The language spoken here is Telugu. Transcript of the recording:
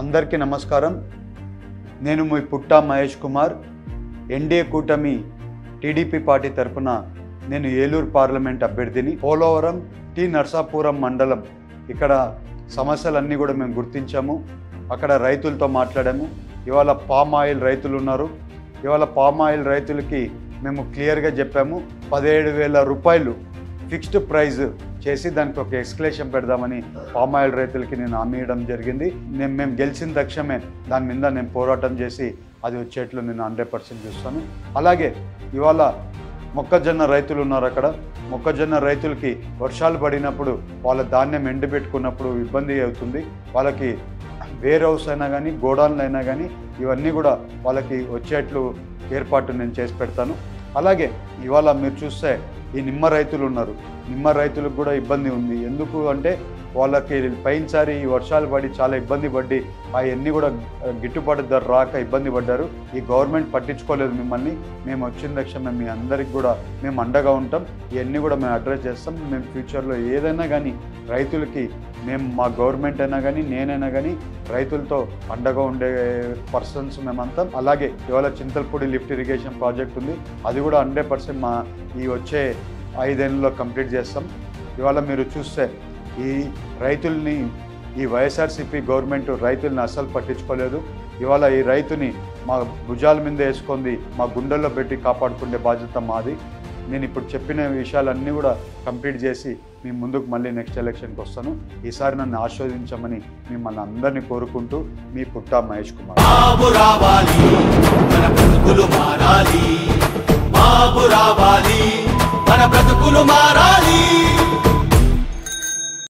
అందరికీ నమస్కారం. నేను మీ పుట్టా మహేష్ కుమార్. ఎన్డీఏ కూటమి టీడీపీ పార్టీ తరఫున నేను ఏలూరు పార్లమెంట్ అభ్యర్థిని. పోలవరం టి నర్సాపురం మండలం ఇక్కడ సమస్యలన్నీ కూడా మేము గుర్తించాము. అక్కడ రైతులతో మాట్లాడాము. ఇవాళ పామ్ ఆయిల్ రైతులు ఉన్నారు. ఇవాళ పామ్ ఆయిల్ రైతులకి మేము క్లియర్గా చెప్పాము, 17,000 రూపాయలు ఫిక్స్డ్ ప్రైజ్ చేసి దానికి ఒక ఎక్స్క్లేషన్ పెడదామని పామ్ ఆయిల్ రైతులకి నేను హామీ ఇవ్వడం జరిగింది. మేము గెలిచిన తక్షణమే దాని మీద నేను పోరాటం చేసి అది వచ్చేట్లు నేను 100% చూస్తాను. అలాగే ఇవాళ మొక్కజొన్న రైతులు ఉన్నారు. అక్కడ మొక్కజొన్న రైతులకి వర్షాలు పడినప్పుడు వాళ్ళ ధాన్యం ఎండబెట్టుకున్నప్పుడు ఇబ్బంది అవుతుంది. వాళ్ళకి వేర్ హౌస్ అయినా కానీ గోడౌన్లు అయినా కానీ ఇవన్నీ కూడా వాళ్ళకి వచ్చేట్లు ఏర్పాటు నేను చేసి పెడతాను. అలాగే ఇవాళ మీరు చూస్తే ఈ నిమ్మ రైతులు ఉన్నారు. నిమ్మ రైతులకు కూడా ఇబ్బంది ఉంది. ఎందుకు అంటే వాళ్ళకి పైనసారి ఈ వర్షాలు పడి చాలా ఇబ్బంది పడి అవన్నీ కూడా గిట్టుబాటు ధర రాక ఇబ్బంది పడ్డారు. ఈ గవర్నమెంట్ పట్టించుకోలేదు మిమ్మల్ని. మేము వచ్చిన తక్షణమే మీ అందరికి కూడా మేము అండగా ఉంటాం. ఇవన్నీ కూడా మేము అడ్రస్ చేస్తాం. మేము ఫ్యూచర్లో ఏదైనా కానీ రైతులకి మేము మా గవర్నమెంట్ అయినా కానీ నేనైనా కానీ రైతులతో అండగా ఉండే పర్సన్స్ మేమంతా. అలాగే ఇవాళ చింతలపూడి లిఫ్ట్ ఇరిగేషన్ ప్రాజెక్ట్ ఉంది. అది కూడా 100% మా ఈ వచ్చే 5 ఏళ్ళలో కంప్లీట్ చేస్తాం. ఇవాళ మీరు చూస్తే ఈ రైతుల్ని ఈ వైఎస్ఆర్సీపీ గవర్నమెంట్ రైతుల్ని అస్సలు పట్టించుకోలేదు. ఇవాళ ఈ రైతుని మా భుజాల మీద వేసుకుంది, మా గుండెల్లో పెట్టి కాపాడుకునే బాధ్యత మాది. నేను ఇప్పుడు చెప్పిన విషయాలన్నీ కూడా కంప్లీట్ చేసి మీ ముందుకు మళ్ళీ నెక్స్ట్ ఎలక్షన్కి వస్తాను. ఈసారి నన్ను ఆస్వాదించమని మిమ్మల్ని అందరినీ కోరుకుంటూ మీ పుట్టా మహేష్ కుమార్. మన బ్రతుకులు మారాలి.